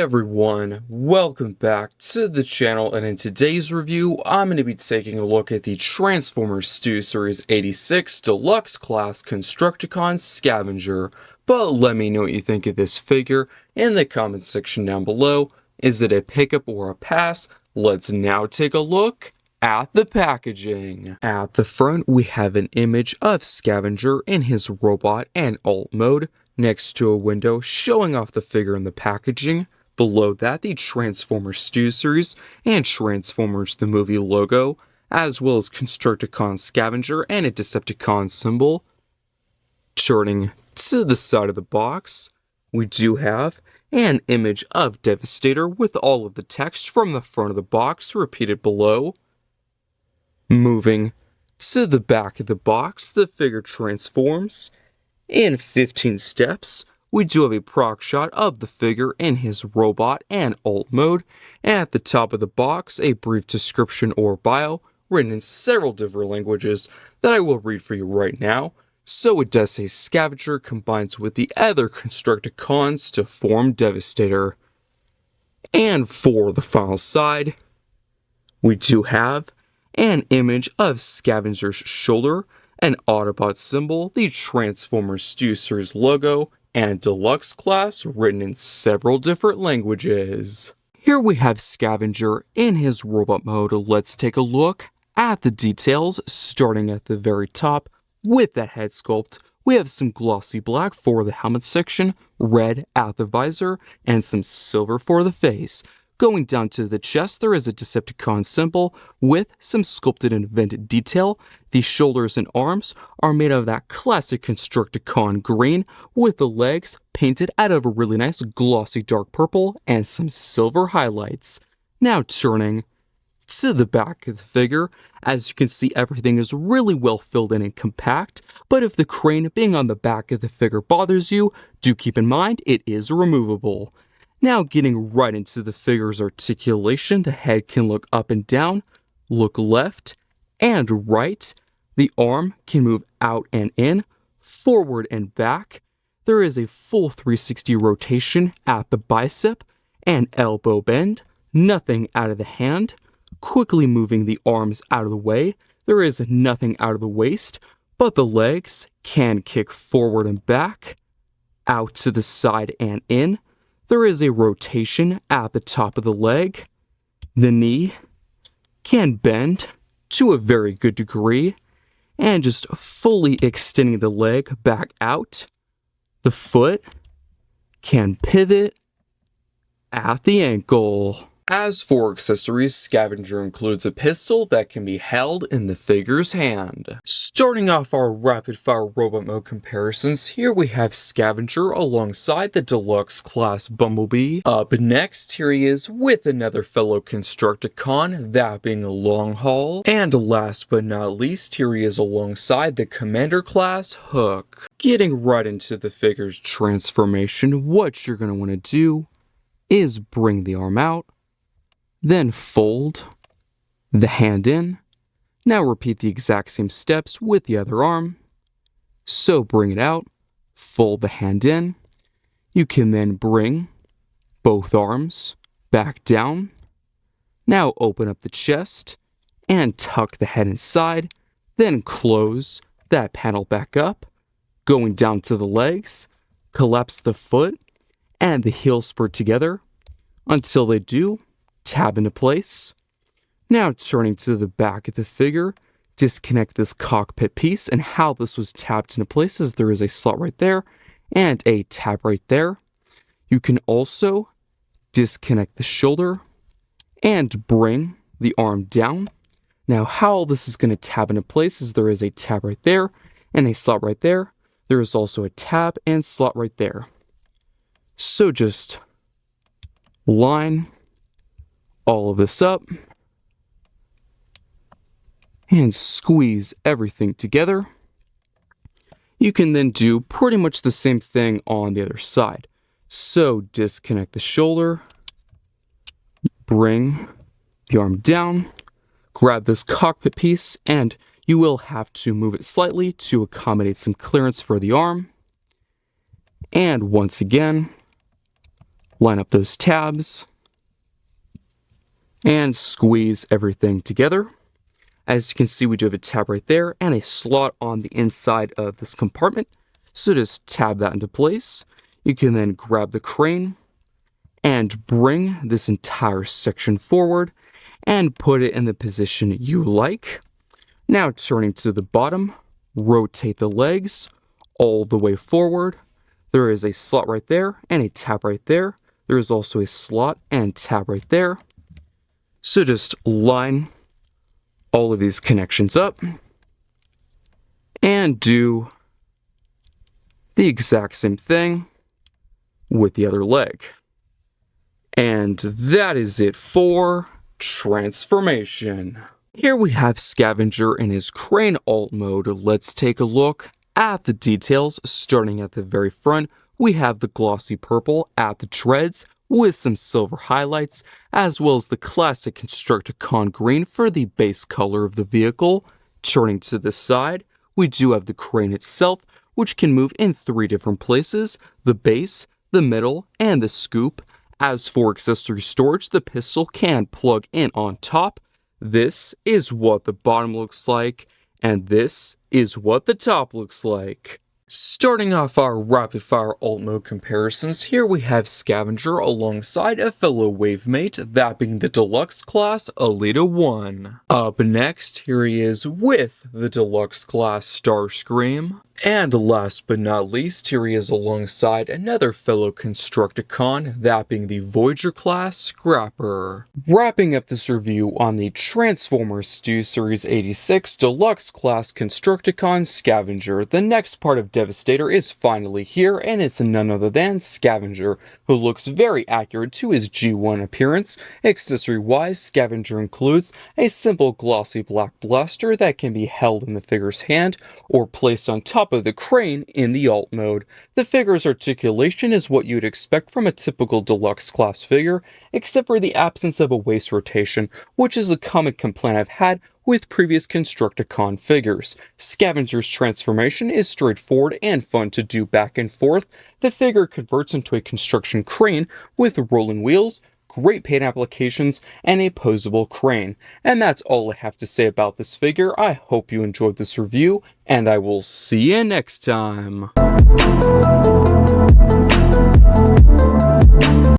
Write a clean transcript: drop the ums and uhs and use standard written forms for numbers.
Hi everyone, welcome back to the channel, and in today's review, I'm going to be taking a look at the Transformers Stu Series 86 Deluxe Class Constructicon Scavenger. But let me know what you think of this figure in the comment section down below. Is it a pickup or a pass? Let's now take a look at the packaging. At the front, we have an image of Scavenger in his robot and alt mode, next to a window showing off the figure in the packaging. Below that, the Transformers Stu Series and Transformers the Movie logo, as well as Constructicon Scavenger and a Decepticon symbol. Turning to the side of the box, we do have an image of Devastator with all of the text from the front of the box repeated below. Moving to the back of the box, the figure transforms. In 15 steps, we do have a proc shot of the figure in his robot and alt mode. At the top of the box, a brief description or bio written in several different languages that I will read for you right now. So it does say Scavenger combines with the other Constructicons to form Devastator. And for the final side, we do have an image of Scavenger's shoulder, an Autobot symbol, the Transformers Stu Series logo, and Deluxe Class written in several different languages. Here we have Scavenger in his robot mode. Let's take a look at the details, starting at the very top with that head sculpt. We have some glossy black for the helmet section, red at the visor, and some silver for the face. Going down to the chest, there is a Decepticon symbol with some sculpted and vented detail. The shoulders and arms are made of that classic Constructicon green, with the legs painted out of a really nice glossy dark purple and some silver highlights. Now turning to the back of the figure, as you can see, everything is really well filled in and compact, but if the crane being on the back of the figure bothers you, do keep in mind it is removable. Now getting right into the figure's articulation, the head can look up and down, look left and right. The arm can move out and in, forward and back. There is a full 360 rotation at the bicep and elbow bend, nothing out of the hand. Quickly moving the arms out of the way, there is nothing out of the waist, but the legs can kick forward and back, out to the side and in. There is a rotation at the top of the leg. The knee can bend to a very good degree, and just fully extending the leg back out. The foot can pivot at the ankle. As for accessories, Scavenger includes a pistol that can be held in the figure's hand. Starting off our rapid-fire robot mode comparisons, here we have Scavenger alongside the Deluxe Class Bumblebee. Up next, here he is with another fellow Constructicon, that being a Long Haul. And last but not least, here he is alongside the Commander Class Hook. Getting right into the figure's transformation, what you're going to want to do is bring the arm out, then fold the hand in. Now repeat the exact same steps with the other arm. So bring it out, fold the hand in. You can then bring both arms back down. Now open up the chest and tuck the head inside, then close that panel back up. Going down to the legs, collapse the foot and the heel spur together until they do tab into place. Now turning to the back of the figure, disconnect this cockpit piece, and how this was tabbed into place is there is a slot right there and a tab right there. You can also disconnect the shoulder and bring the arm down. Now how this is going to tab into place is there is a tab right there and a slot right there. There is also a tab and slot right there. So just line all of this up and squeeze everything together. You can then do pretty much the same thing on the other side. So disconnect the shoulder, bring the arm down, grab this cockpit piece, and you will have to move it slightly to accommodate some clearance for the arm. And once again, line up those tabs, and squeeze everything together. As you can see, we do have a tab right there and a slot on the inside of this compartment. So just tab that into place. You can then grab the crane and bring this entire section forward and put it in the position you like. Now turning to the bottom, rotate the legs all the way forward. There is a slot right there and a tab right there. There is also a slot and tab right there. So just line all of these connections up and do the exact same thing with the other leg. And that is it for transformation. Here we have Scavenger in his crane alt mode. Let's take a look at the details. Starting at the very front, we have the glossy purple at the treads with some silver highlights, as well as the classic Constructicon green for the base color of the vehicle. Turning to the side, we do have the crane itself, which can move in 3 different places: the base, the middle, and the scoop. As for accessory storage, the pistol can plug in on top. This is what the bottom looks like, and this is what the top looks like. Starting off our rapid fire alt mode comparisons, here we have Scavenger alongside a fellow wavemate, that being the Deluxe class Alita 1. Up next, here he is with the Deluxe class Starscream. And last but not least, here he is alongside another fellow Constructicon, that being the Voyager class Scrapper. Wrapping up this review on the Transformers Stew Series 86 Deluxe class Constructicon Scavenger, the next part of Devastator is finally here, and it's none other than Scavenger, who looks very accurate to his G1 appearance. Accessory-wise, Scavenger includes a simple glossy black blaster that can be held in the figure's hand or placed on top of the crane in the alt mode. The figure's articulation is what you'd expect from a typical Deluxe class figure, except for the absence of a waist rotation, which is a common complaint I've had with previous Constructicon figures. Scavenger's transformation is straightforward and fun to do back and forth. The figure converts into a construction crane with rolling wheels, great paint applications, and a posable crane. And that's all I have to say about this figure. I hope you enjoyed this review, and I will see you next time.